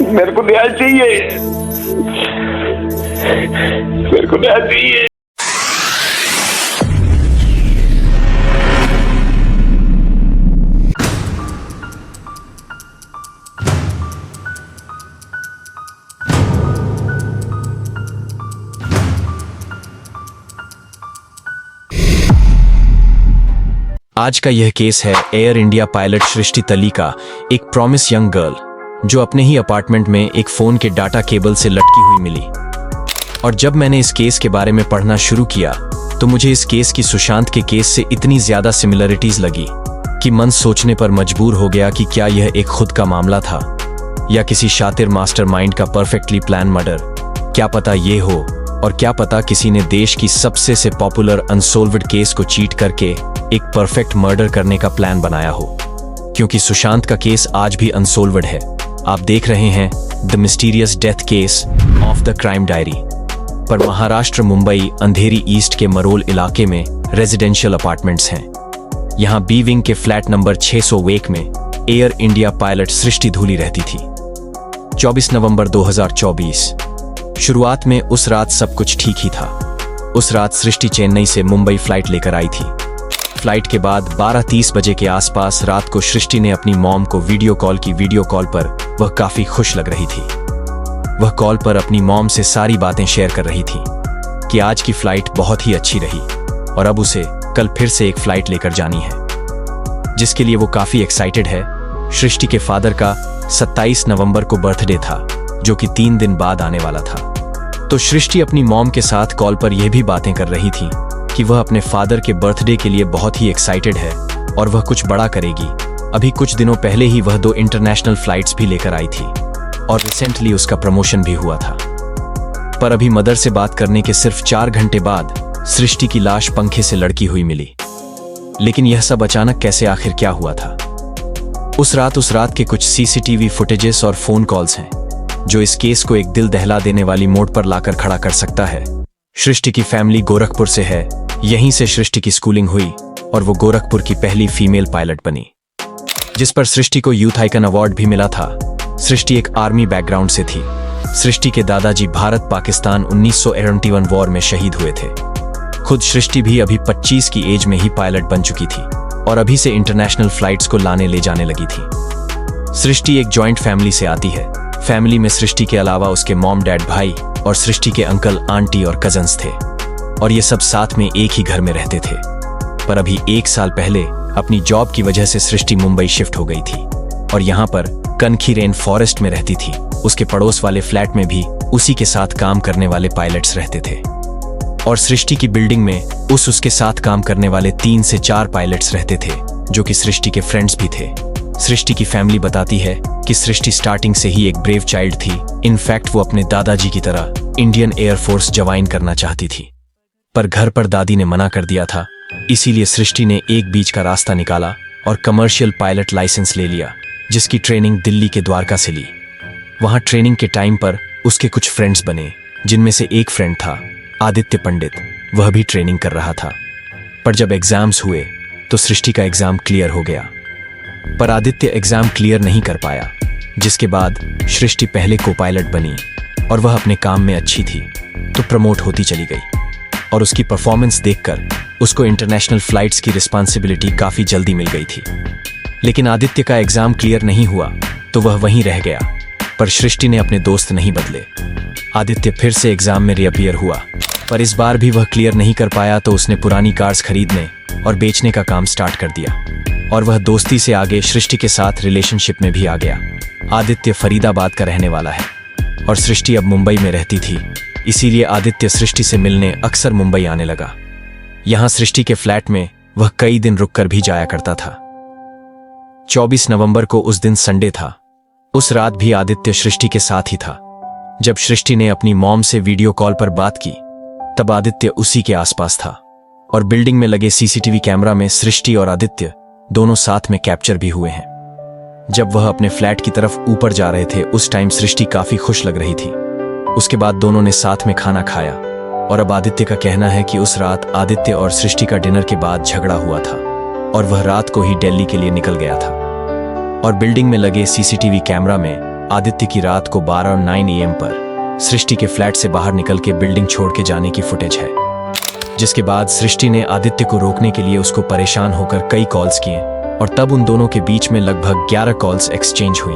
मेरे को न्याय चाहिए, मेरे को न्याय चाहिए। आज का यह केस है एयर इंडिया पायलट सृष्टि तली का, एक प्रॉमिस यंग गर्ल जो अपने ही अपार्टमेंट में एक फोन के डाटा केबल से लटकी हुई मिली। और जब मैंने इस केस के बारे में पढ़ना शुरू किया तो मुझे इस केस की सुशांत के केस से इतनी ज्यादा सिमिलरिटीज लगी कि मन सोचने पर मजबूर हो गया कि क्या यह एक खुद का मामला था या किसी शातिर मास्टरमाइंड का परफेक्टली प्लान मर्डर। क्या पता ये हो, और क्या पता किसी ने देश की सबसे से पॉपुलर अनसोल्व्ड केस को चीट करके एक परफेक्ट मर्डर करने का प्लान बनाया हो, क्योंकि सुशांत का केस आज भी अनसोल्व्ड है। आप देख रहे हैं the mysterious death case of the crime diary. पर महाराष्ट्र मुंबई अंधेरी ईस्ट के मरोल इलाके में रेजिडेंशियल अपार्टमेंट्स हैं। यहां बी विंग के फ्लैट नंबर 600 वेक में एयर इंडिया पायलट सृष्टि धूली रहती थी। 24 नवंबर 2024। शुरुआत में उस रात सब कुछ ठीक ही था। उस रात सृष्टि चेन्नई से मुंबई फ्लाइट लेकर आई थी। फ्लाइट के बाद 12:30 बजे के आसपास रात को सृष्टि ने अपनी मॉम को वीडियो कॉल की। वीडियो कॉल पर वह काफी खुश लग रही थी। वह कॉल पर अपनी मॉम से सारी बातें शेयर कर रही थी कि आज की फ्लाइट बहुत ही अच्छी रही और अब उसे कल फिर से एक फ्लाइट लेकर जानी है, जिसके लिए वो काफी एक्साइटेड है। सृष्टि के फादर का 27 नवंबर को बर्थडे था, जो कि 3 दिन बाद आने वाला था। तो सृष्टि अपनी मॉम के साथ कॉल पर यह भी बातें कर रही थी कि वह अपने फादर के बर्थडे के लिए बहुत ही एक्साइटेड है और वह कुछ बड़ा करेगी। अभी कुछ दिनों पहले ही वह 2 इंटरनेशनल फ्लाइट्स भी लेकर आई थी और रिसेंटली उसका प्रमोशन भी हुआ था। पर अभी मदर से बात करने के सिर्फ 4 घंटे बाद सृष्टि की लाश पंखे से लटकी हुई मिली। लेकिन यह सब अचानक कैसे, आखिर क्या हुआ था? उस रात के कुछ सीसीटीवी फुटेजेस और फोन कॉल्स हैं जो इस केस को एक दिल दहला देने वाली मोड़ पर लाकर खड़ा कर सकता है। सृष्टि की फैमिली गोरखपुर से है। यहीं से सृष्टि की स्कूलिंग हुई और वो गोरखपुर की पहली फीमेल पायलट बनी, जिस पर सृष्टि को यूथ आइकन अवार्ड भी मिला था। सृष्टि एक आर्मी बैकग्राउंड से थी। सृष्टि के दादाजी भारत पाकिस्तान 1981 वॉर में शहीद हुए थे। खुद सृष्टि भी अभी 25 की एज में ही पायलट बन चुकी थी और अभी से इंटरनेशनल फ्लाइट्स को लाने ले जाने लगी थी। सृष्टि एक जॉइंट फैमिली से आती है। फैमिली में सृष्टि के अलावा उसके मॉम, डैड, भाई और सृष्टि के अंकल, आंटी और कजन्स थे और ये सब साथ में एक ही घर में रहते थे। पर अभी 1 साल पहले अपनी जॉब की वजह से सृष्टि मुंबई शिफ्ट हो गई थी और यहाँ पर कनखी रेन फॉरेस्ट में रहती थी। उसके पड़ोस वाले फ्लैट में भी उसी के साथ काम करने वाले पायलट्स रहते थे और सृष्टि की बिल्डिंग में उसके साथ काम करने वाले 3 से 4 पायलट्स रहते थे, जो कि सृष्टि के फ्रेंड्स भी थे। सृष्टि की फैमिली बताती है कि सृष्टि स्टार्टिंग से ही एक ब्रेव चाइल्ड थी। इनफैक्ट वो अपने दादाजी की तरह इंडियन एयरफोर्स ज्वाइन करना चाहती थी, पर घर पर दादी ने मना कर दिया था। इसीलिए सृष्टि ने एक बीच का रास्ता निकाला और कमर्शियल पायलट लाइसेंस ले लिया, जिसकी ट्रेनिंग दिल्ली के द्वारका से ली। वहां ट्रेनिंग के टाइम पर उसके कुछ फ्रेंड्स बने, जिनमें से एक फ्रेंड था आदित्य पंडित। वह भी ट्रेनिंग कर रहा था। पर जब एग्जाम्स हुए तो सृष्टि का एग्जाम क्लियर हो गया, पर आदित्य एग्जाम क्लियर नहीं कर पाया, जिसके बाद सृष्टि पहले को पायलट बनी और वह अपने काम में अच्छी थी तो प्रमोट होती चली गई और उसकी परफॉर्मेंस देखकर उसको इंटरनेशनल फ्लाइट्स की रिस्पांसिबिलिटी काफी जल्दी मिल गई थी। लेकिन आदित्य का एग्जाम क्लियर नहीं हुआ तो वह वहीं रह गया, पर सृष्टि ने अपने दोस्त नहीं बदले। आदित्य फिर से एग्जाम में रिअपियर हुआ, पर इस बार भी वह क्लियर नहीं कर पाया तो उसने पुरानी कार्स खरीदने और बेचने का काम स्टार्ट कर दिया और वह दोस्ती से आगे सृष्टि के साथ रिलेशनशिप में भी आ गया। आदित्य फरीदाबाद का रहने वाला है और सृष्टि अब मुंबई में रहती थी, इसीलिए आदित्य सृष्टि से मिलने अक्सर मुंबई आने लगा। यहां सृष्टि के फ्लैट में वह कई दिन रुककर भी जाया करता था। 24 नवंबर को उस दिन संडे था। उस रात भी आदित्य सृष्टि के साथ ही था। जब सृष्टि ने अपनी मॉम से वीडियो कॉल पर बात की तब आदित्य उसी के आसपास था और बिल्डिंग में लगे सीसीटीवी कैमरा में सृष्टि और आदित्य दोनों साथ में कैप्चर भी हुए हैं। जब वह अपने फ्लैट की तरफ ऊपर जा रहे थे उस टाइम सृष्टि काफी खुश लग रही थी। उसके बाद दोनों ने साथ में खाना खाया और अब आदित्य का कहना है कि उस रात आदित्य और सृष्टि का डिनर के बाद झगड़ा हुआ था और वह रात को ही दिल्ली के लिए निकल गया था। और बिल्डिंग में लगे सीसीटीवी कैमरा में आदित्य की रात को 12 और 9 AM पर सृष्टि के फ्लैट से बाहर निकल के बिल्डिंग छोड़ के जाने की फुटेज है, जिसके बाद सृष्टि ने आदित्य को रोकने के लिए उसको परेशान होकर कई कॉल्स किए और तब उन दोनों के बीच में लगभग 11 कॉल्स एक्सचेंज हुई,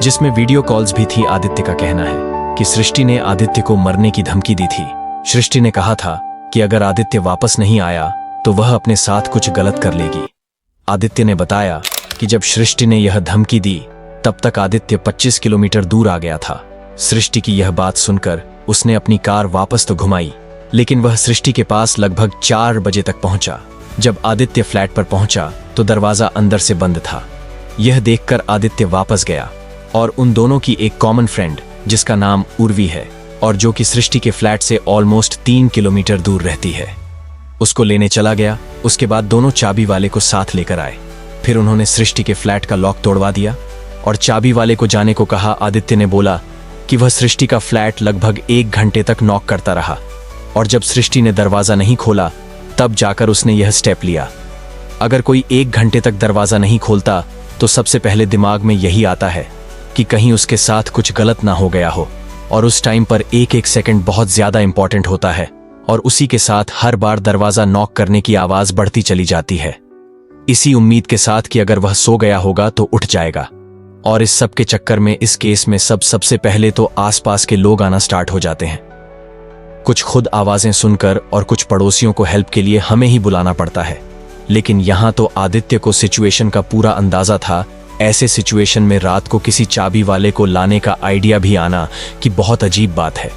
जिसमें वीडियो कॉल्स भी थी। आदित्य का कहना है कि सृष्टि ने आदित्य को मरने की धमकी दी थी। सृष्टि ने कहा था कि अगर आदित्य वापस नहीं आया तो वह अपने साथ कुछ गलत कर लेगी। आदित्य ने बताया कि जब सृष्टि ने यह धमकी दी तब तक आदित्य 25 किलोमीटर दूर आ गया था। सृष्टि की यह बात सुनकर उसने अपनी कार वापस तो घुमाई, लेकिन वह सृष्टि के पास लगभग 4 बजे तक पहुंचा। जब आदित्य फ्लैट पर पहुंचा तो दरवाजा अंदर से बंद था। यह देखकर आदित्य वापस गया और उन दोनों की एक कॉमन फ्रेंड जिसका नाम उर्वी है और जो कि सृष्टि के फ्लैट से ऑलमोस्ट 3 किलोमीटर दूर रहती है, उसको लेने चला गया। उसके बाद दोनों चाबी वाले को साथ लेकर आए। फिर उन्होंने सृष्टि के फ्लैट का लॉक तोड़वा दिया और चाबी वाले को जाने को कहा। आदित्य ने बोला कि वह सृष्टि का फ्लैट लगभग 1 घंटे तक नॉक करता रहा और जब सृष्टि ने दरवाजा नहीं खोला तब जाकर उसने यह स्टेप लिया। अगर कोई 1 घंटे तक दरवाजा नहीं खोलता तो सबसे पहले दिमाग में यही आता है कि कहीं उसके साथ कुछ गलत ना हो गया हो, और उस टाइम पर एक एक सेकंड बहुत ज्यादा इंपॉर्टेंट होता है और उसी के साथ हर बार दरवाजा नॉक करने की आवाज बढ़ती चली जाती है, इसी उम्मीद के साथ कि अगर वह सो गया होगा तो उठ जाएगा। और इस सब के चक्कर में इस केस में सबसे पहले तो आसपास के लोग आना स्टार्ट हो जाते हैं। कुछ खुद आवाजें सुनकर और कुछ पड़ोसियों को हेल्प के लिए हमें ही बुलाना पड़ता है। लेकिन यहां तो आदित्य को सिचुएशन का पूरा अंदाजा था। ऐसे सिचुएशन में रात को किसी चाबी वाले को लाने का आइडिया भी आना कि बहुत अजीब बात है,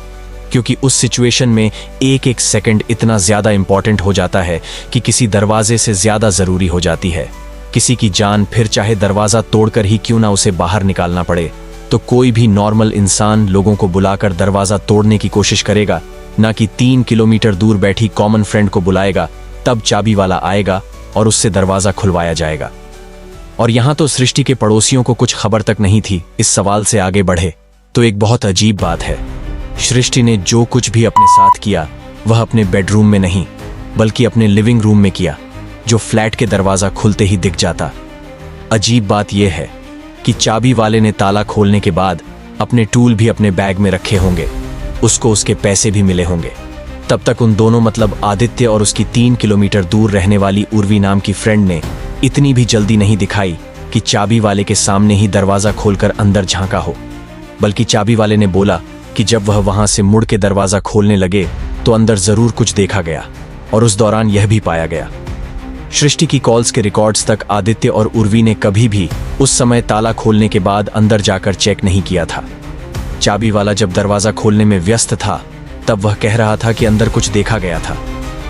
क्योंकि उस सिचुएशन में एक एक सेकंड इतना ज्यादा इंपॉर्टेंट हो जाता है कि किसी दरवाजे से ज्यादा जरूरी हो जाती है। किसी की जान, फिर चाहे दरवाजा तोड़कर ही क्यों ना उसे बाहर निकालना पड़े, तो कोई भी नॉर्मल इंसान लोगों को बुलाकर दरवाजा तोड़ने की कोशिश करेगा, ना कि 3 किलोमीटर दूर बैठी कॉमन फ्रेंड को बुलाएगा, तब चाबी वाला आएगा और उससे दरवाजा खुलवाया जाएगा। और यहां तो सृष्टि के पड़ोसियों को कुछ खबर तक नहीं थी। इस सवाल से आगे बढ़े तो एक बहुत अजीब बात है, सृष्टि ने जो कुछ भी अपने साथ किया वह अपने बेडरूम में नहीं बल्कि अपने लिविंग रूम में किया, जो फ्लैट के दरवाजा खुलते ही दिख जाता। अजीब बात यह है कि चाबी वाले ने ताला खोलने के बाद अपने टूल भी अपने बैग में रखे होंगे, उसको उसके पैसे भी मिले होंगे। तब तक उन दोनों मतलब आदित्य और उसकी 3 किलोमीटर दूर रहने वाली उर्वी नाम की फ्रेंड ने इतनी भी जल्दी नहीं दिखाई कि चाबी वाले के सामने ही दरवाजा खोलकर अंदर झांका हो, बल्कि चाबी वाले ने बोला कि जब वह वहां से मुड़ के दरवाजा खोलने लगे तो अंदर जरूर कुछ देखा गया, और उस दौरान यह भी पाया गया। सृष्टि की कॉल्स के रिकॉर्ड्स तक आदित्य और उर्वी ने कभी भी उस समय ताला खोलने के बाद अंदर जाकर चेक नहीं किया था। चाबी वाला जब दरवाजा खोलने में व्यस्त था तब वह कह रहा था कि अंदर कुछ देखा गया था,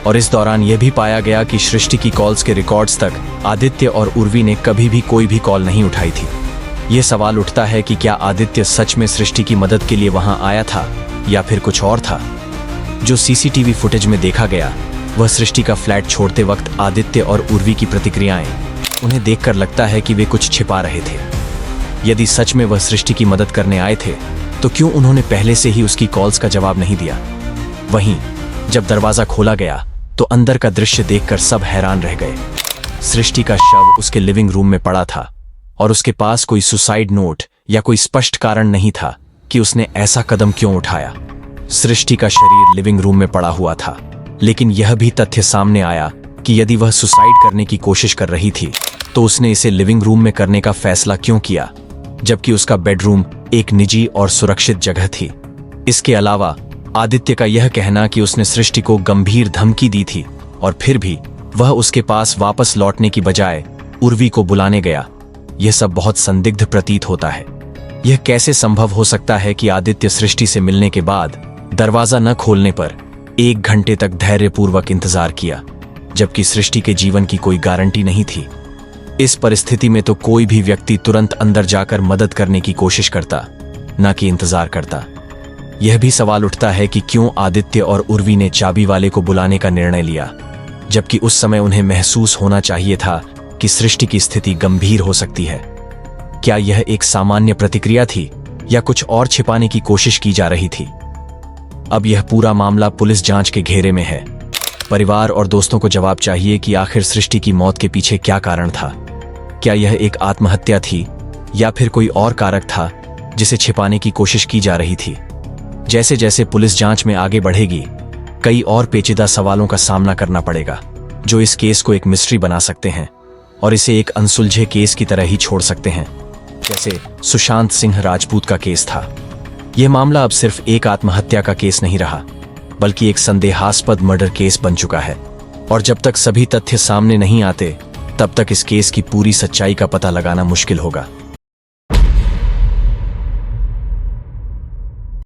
और इस दौरान यह भी पाया गया कि सृष्टि की कॉल्स के रिकॉर्ड्स तक आदित्य और उर्वी ने कभी भी कोई भी कॉल नहीं उठाई थी। यह सवाल उठता है कि क्या आदित्य सच में सृष्टि की मदद के लिए वहां आया था या फिर कुछ और था। जो सीसीटीवी फुटेज में देखा गया वह सृष्टि का फ्लैट छोड़ते वक्त आदित्य और उर्वी की प्रतिक्रियाएं, उन्हें देखकर लगता है कि वे कुछ छिपा रहे थे। यदि सच में वह सृष्टि की मदद करने आए थे तो क्यों उन्होंने पहले से ही उसकी कॉल्स का जवाब नहीं दिया। वहीं जब दरवाजा खोला गया तो अंदर का दृश्य देखकर सब हैरान रह गए। सृष्टि का शव उसके लिविंग रूम में पड़ा था और उसके पास कोई सुसाइड नोट या कोई स्पष्ट कारण नहीं था कि उसने ऐसा कदम क्यों उठाया। सृष्टि का शरीर लिविंग रूम में पड़ा हुआ था, लेकिन यह भी तथ्य सामने आया कि यदि वह सुसाइड करने की कोशिश कर रही थी तो उसने इसे लिविंग रूम में करने का फैसला क्यों किया, जबकि उसका बेडरूम एक निजी और सुरक्षित जगह थी। इसके अलावा आदित्य का यह कहना कि उसने सृष्टि को गंभीर धमकी दी थी और फिर भी वह उसके पास वापस लौटने की बजाय उर्वी को बुलाने गया, यह सब बहुत संदिग्ध प्रतीत होता है। यह कैसे संभव हो सकता है कि आदित्य सृष्टि से मिलने के बाद दरवाजा न खोलने पर 1 घंटे तक धैर्यपूर्वक इंतजार किया, जबकि सृष्टि के जीवन की कोई गारंटी नहीं थी। इस परिस्थिति में तो कोई भी व्यक्ति तुरंत अंदर जाकर मदद करने की कोशिश करता, न कि इंतजार करता। यह भी सवाल उठता है कि क्यों आदित्य और उर्वी ने चाबी वाले को बुलाने का निर्णय लिया, जबकि उस समय उन्हें महसूस होना चाहिए था कि सृष्टि की स्थिति गंभीर हो सकती है। क्या यह एक सामान्य प्रतिक्रिया थी या कुछ और छिपाने की कोशिश की जा रही थी? अब यह पूरा मामला पुलिस जांच के घेरे में है। परिवार और दोस्तों को जवाब चाहिए कि आखिर सृष्टि की मौत के पीछे क्या कारण था। क्या यह एक आत्महत्या थी या फिर कोई और कारक था जिसे छिपाने की कोशिश की जा रही थी। जैसे जैसे पुलिस जांच में आगे बढ़ेगी, कई और पेचीदा सवालों का सामना करना पड़ेगा जो इस केस को एक मिस्ट्री बना सकते हैं और इसे एक अनसुलझे केस की तरह ही छोड़ सकते हैं, जैसे सुशांत सिंह राजपूत का केस था। यह मामला अब सिर्फ एक आत्महत्या का केस नहीं रहा, बल्कि एक संदेहास्पद मर्डर केस बन चुका है। और जब तक सभी तथ्य सामने नहीं आते, तब तक इस केस की पूरी सच्चाई का पता लगाना मुश्किल होगा।